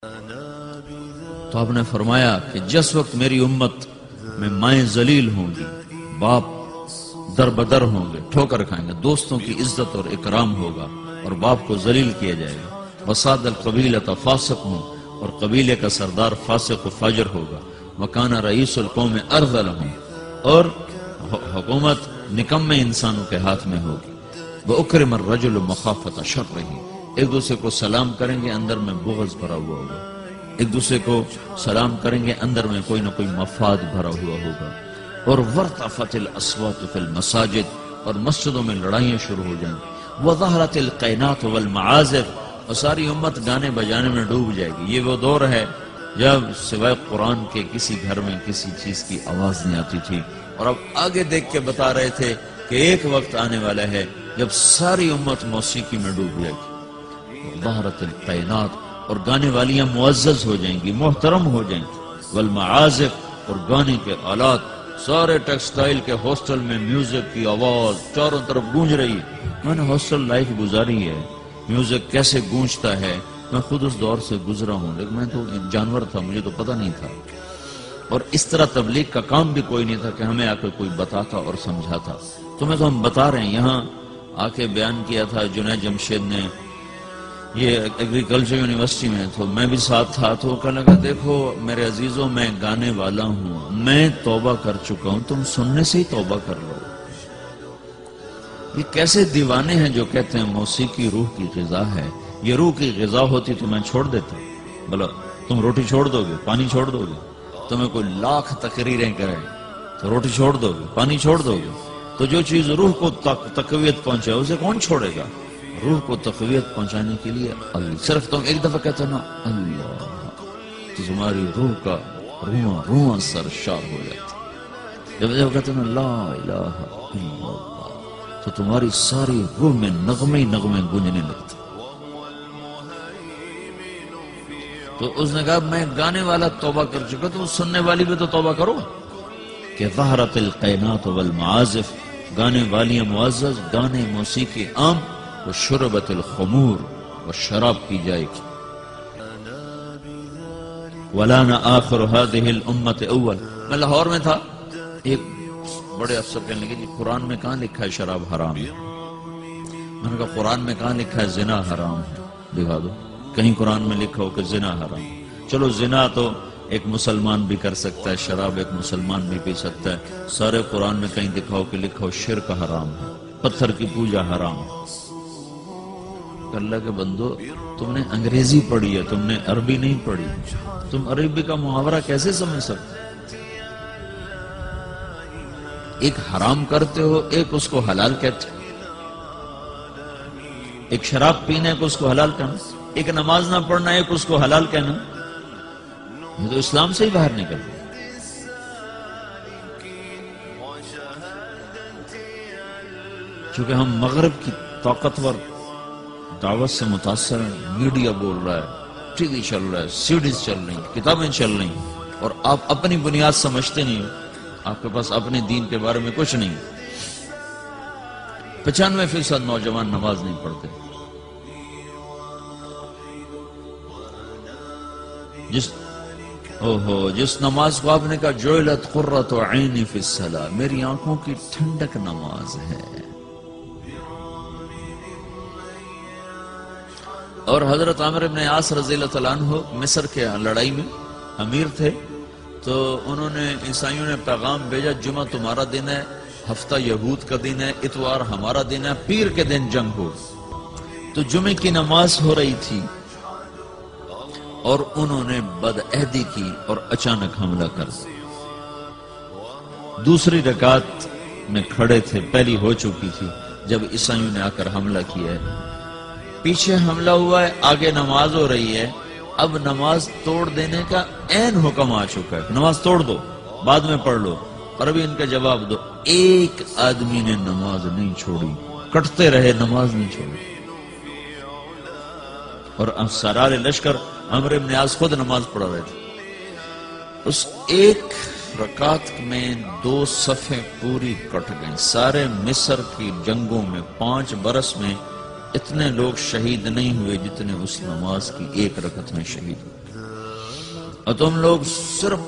تو آپ نے فرمایا کہ جس وقت میری امت میں مائیں ذلیل ہوں گی، باپ در بدر ہوں گے، ٹھوکر کھائیں گے، دوستوں کی عزت اور اکرام ہوگا اور باپ کو ذلیل کیا جائے گا، وساد القبیلۃ فاسق ہوں اور قبیلے کا سردار فاسق و فاجر ہوگا، وکان رئیس القوم ارذلہم اور حکومت نکمے انسانوں کے ہاتھ میں ہوگی، وَأُكْرِمَ الرَّجُلُ مَخَافَةَ شَرِّهِ ایک دوسرے کو سلام کریں گے، اندر میں بغض بھرا ہوا ہوگا، ایک دوسرے کو سلام کریں گے، اندر میں کوئی نہ کوئی مفاد بھرا ہوا ہوگا، اور وَارْتَفَتِ الْأَصْوَاتُ فِي الْمَسَاجِدِ اور مسجدوں میں لڑائیاں شروع ہو جائیں گی، وَظَهَرَتِ الْقَيْنَاتُ وَالْمَعَازِفُ اور ساری امت گانے بجانے میں ڈوب جائے گی۔ یہ وہ دور ہے جب سوائے قرآن کے کسی گھر میں کسی چیز کی آواز نہیں آتی تھی، اور اب آگے دیکھ کے بتا رہے تھے کہ ایک وقت آنے والا ہے جب ساری امت موسیقی میں ڈوب جائے گی، ظہرت القینات اور گانے والیاں معزز ہو جائیں گی، محترم ہو جائیں گی، والمعازف اور گانے کے آلات، سارے ٹیکسٹائل کے ہاسٹل میں میوزک کی آواز چاروں طرف گونج رہی ہے۔ میں نے ہاسٹل لائف گزاری ہے، میوزک کیسے گونجتا ہے میں خود اس دور سے گزرا ہوں، لیکن میں تو جانور تھا، مجھے تو پتہ نہیں تھا، اور اس طرح تبلیغ کا کام بھی کوئی نہیں تھا کہ ہمیں آ کے کوئی بتاتا اور سمجھاتا۔ تمہیں تو ہم بتا رہے ہیں، یہاں آ کے بیان کیا تھا جنید جمشید نے، یہ ایگریکلچر یونیورسٹی میں، تو میں بھی ساتھ تھا، تو کہنے لگا دیکھو میرے عزیزوں میں گانے والا ہوں، میں توبہ کر چکا ہوں، تم سننے سے ہی توبہ کر لو۔ یہ کیسے دیوانے ہیں جو کہتے ہیں موسیقی روح کی غذا ہے، یہ روح کی غذا ہوتی تو میں چھوڑ دیتا، بلا تم روٹی چھوڑ دو گے، پانی چھوڑ دو گے، تمہیں کوئی لاکھ تقریریں کرے تو روٹی چھوڑ دو گے، پانی چھوڑ دو گے، تو جو چیز روح کو تقویت پہنچائے اسے کون چھوڑے گا؟ روح کو تقویت پہنچانے کے لیے اللہ، صرف تم ایک دفعہ کہتے نا اللہ تو تمہاری روح کا رواں رواں سرشار ہو جاتا، جب کہتے نا لا الہ الا اللہ تو تمہاری ساری روح میں نغمے ہی نغمے گونجنے لگتے۔ تو اس نے کہا میں گانے والا توبہ کر چکا، تو سننے والی بھی تو توبہ کرو کہ ظہرت القینات والمعازف گانے والیاں معزز، گانے موسیقی عام، وشربت الخمور و شراب پی جائے گی۔ وَلَانَ آخِرُ هَذِهِ الْأُمَّةِ اول میں لاہور میں تھا، ایک بڑے افسر کہنے لگے جی قرآن میں کہاں لکھا ہے شراب حرام ہے؟ میں نے کہا قرآن میں کہاں لکھا ہے زنا حرام ہے؟ دکھا دو کہیں قرآن میں لکھا ہو کہ زنا حرام ہے۔ چلو زنا تو ایک مسلمان بھی کر سکتا ہے، شراب ایک مسلمان بھی پی سکتا ہے، سارے قرآن میں کہیں دکھاؤ کہ لکھا ہو شرک حرام ہے، پتھر کی پوجا حرام ہے۔ اللہ کے بندو تم نے انگریزی پڑھی ہے، تم نے عربی نہیں پڑھی، تم عربی کا محاورہ کیسے سمجھ سکتے؟ ایک حرام کرتے ہو، ایک اس کو حلال کہتے ہو، ایک شراب پینے کو اس کو حلال کہنا، ایک نماز نہ پڑھنا ایک اس کو حلال کہنا، یہ تو اسلام سے ہی باہر نکل گیا۔ چونکہ ہم مغرب کی طاقتور دعوت سے متاثر ہیں، میڈیا بول رہا ہے، ٹی وی چل رہا ہے، سیڈیز چل رہی ہیں، کتابیں چل رہی ہیں، اور آپ اپنی بنیاد سمجھتے نہیں ہو، آپ کے پاس اپنے دین کے بارے میں کچھ نہیں۔ 95% نوجوان نماز نہیں پڑھتے، جس نماز کو آپ نے کہا جعلت قرۃ عینی فی الصلاۃ، میری آنکھوں کی ٹھنڈک نماز ہے۔ اور حضرت عامر بن عاص رضی اللہ تعالیٰ عنہ مصر کے لڑائی میں امیر تھے، تو انہوں نے عیسائیوں نے پیغام بھیجا جمعہ تمہارا دن ہے، ہفتہ یہود کا دن ہے، اتوار ہمارا دن ہے، پیر کے دن جنگ ہو۔ تو جمعے کی نماز ہو رہی تھی اور انہوں نے بدعہدی کی اور اچانک حملہ کر دیا۔ دوسری رکعت میں کھڑے تھے، پہلی ہو چکی تھی جب عیسائیوں نے آ کر حملہ کیا ہے، پیچھے حملہ ہوا ہے، آگے نماز ہو رہی ہے، اب نماز توڑ دینے کا عین حکم آ چکا ہے، نماز توڑ دو بعد میں پڑھ لو، اور ابھی ان کا جواب دو۔ ایک آدمی نے نماز نہیں چھوڑی، کٹتے رہے، نماز نہیں چھوڑی، اور سرار لشکر عمرو بن عاص خود نماز پڑھا رہے تھے۔ اس ایک رکعت میں 2 صفیں پوری کٹ گئیں۔ سارے مصر کی جنگوں میں 5 برس میں اتنے لوگ شہید نہیں ہوئے جتنے اس نماز کی ایک رکعت میں شہید ہوئے۔ اور تم لوگ صرف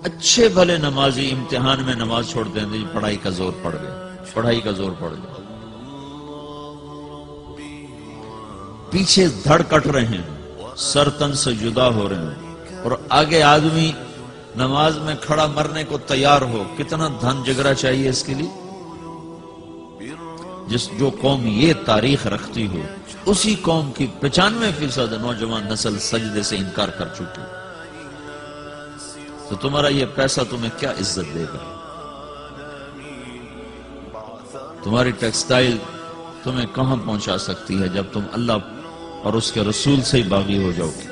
اچھے بھلے نمازی امتحان میں نماز چھوڑ دیں گے، پڑھائی کا زور پڑ گیا، پڑھائی کا زور پڑ گیا، پیچھے دھڑ کٹ رہے ہیں، سر تن سے جدا ہو رہے ہیں، اور آگے آدمی نماز میں کھڑا مرنے کو تیار ہو، کتنا دھن جگرا چاہیے اس کے لیے؟ جو قوم یہ تاریخ رکھتی ہو، اسی قوم کی 95% نوجوان نسل سجدے سے انکار کر چکی، تو تمہارا یہ پیسہ تمہیں کیا عزت دے گا؟ تمہاری ٹیکسٹائل تمہیں کہاں پہنچا سکتی ہے جب تم اللہ اور اس کے رسول سے ہی باغی ہو جاؤ گے؟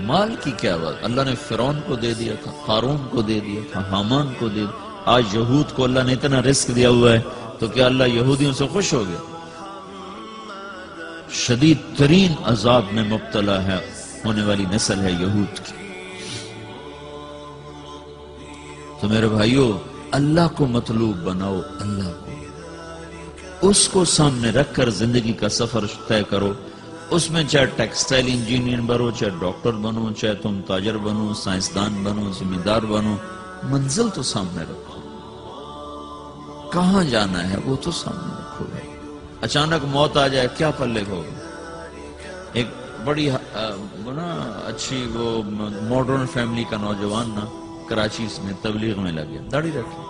مال کی کیا بات؟ اللہ نے فرعون کو دے دیا تھا، قارون کو دے دیا تھا، حامان کو دے دیا، آج یہود کو اللہ نے اتنا رزق دیا ہوا ہے، تو کیا اللہ یہودیوں سے خوش ہو گیا؟ شدید ترین عذاب میں مبتلا ہے ہونے والی نسل ہے یہود کی۔ تو میرے بھائیو، اللہ کو مطلوب بناؤ، اللہ کو، اس کو سامنے رکھ کر زندگی کا سفر طے کرو، اس میں چاہے ٹیکسٹائل انجینئر بنو، چاہے ڈاکٹر بنو، چاہے تم تاجر بنو، سائنسدان بنو، ذمہ دار بنو، منزل تو سامنے رکھو، کہاں جانا ہے وہ تو سامنے رکھو۔ اچانک موت آ جائے کیا پلے ہو؟ ایک بڑی اچھی وہ ماڈرن فیملی کا نوجوان نا کراچی میں تبلیغ میں لگے، داڑھی رکھی،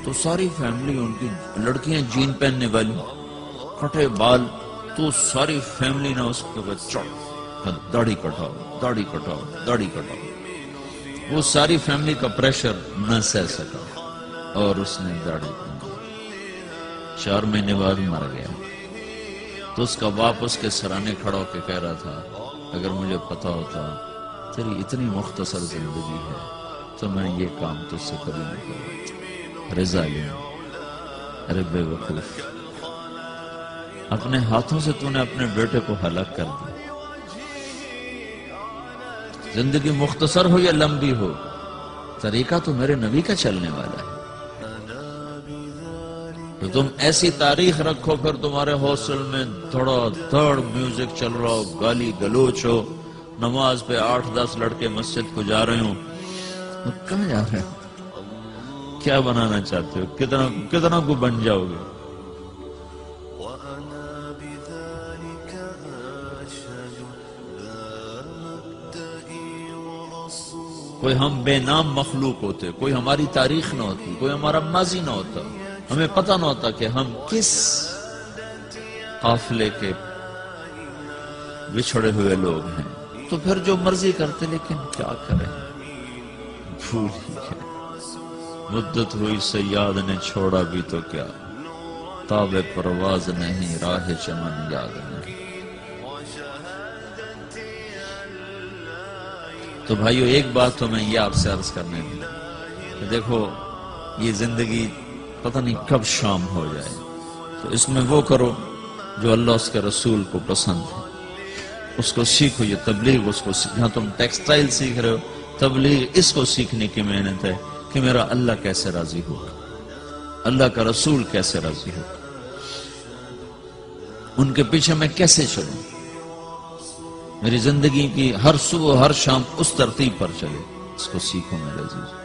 تو ساری فیملی، ان کی لڑکیاں جین پہننے والی، کٹے بال، تو ساری فیملی نے اس کے بعد داڑھی کٹاؤ، داڑھی کٹاؤ، داڑھی کٹاؤ۔ وہ ساری فیملی کا پریشر نہ سہ سکا اور اس نے داڑھی کٹائی، 4 مہینے بعد مر گیا۔ تو اس کا باپ اس کے سرانے کھڑا ہو کے کہہ رہا تھا، اگر مجھے پتا ہوتا تیری اتنی مختصر زندگی ہے تو میں یہ کام تجھ سے کبھی نہیں کرتا۔ رضا لے، ارے بے وقوف، اپنے ہاتھوں سے تو نے اپنے بیٹے کو ہلاک کر دیا۔ زندگی مختصر ہو یا لمبی ہو، طریقہ تو میرے نبی کا چلنے والا ہے۔ تو تم ایسی تاریخ رکھو، پھر تمہارے ہاسٹل میں دھڑا دھڑ میوزک چل رہا ہو، گالی گلوچ ہو، نماز پہ 8-10 لڑکے مسجد کو جا رہے ہوں، کہاں جا رہے ہو؟ کیا بنانا چاہتے ہو؟ کتنا کو بن جاؤ گے؟ کوئی ہم بے نام مخلوق ہوتے، کوئی ہماری تاریخ نہ ہوتی، کوئی ہمارا ماضی نہ ہوتا، ہمیں پتہ نہ ہوتا کہ ہم کس قافلے کے بچھڑے ہوئے لوگ ہیں، تو پھر جو مرضی کرتے، لیکن کیا کریں، بھول ہی گئے۔ مدت ہوئی سیاد نے چھوڑا بھی تو کیا، تاب پرواز نہیں، راہ چمن یاد نہیں۔ تو بھائیو، ایک بات تو میں یہ آپ سے عرض کرنے دوں کہ دیکھو، یہ زندگی پتہ نہیں کب شام ہو جائے، تو اس میں وہ کرو جو اللہ اس کے رسول کو پسند ہے، اس کو سیکھو۔ یہ تبلیغ، اس کو جہاں تم ٹیکسٹائل سیکھ رہے ہو، تبلیغ اس کو سیکھنے کی محنت ہے کہ میرا اللہ کیسے راضی ہوگا، اللہ کا رسول کیسے راضی ہوگا، ان کے پیچھے میں کیسے چلوں، میری زندگی کی ہر صبح ہر شام اس ترتیب پر چلے، اس کو سیکھو میرے عزیز۔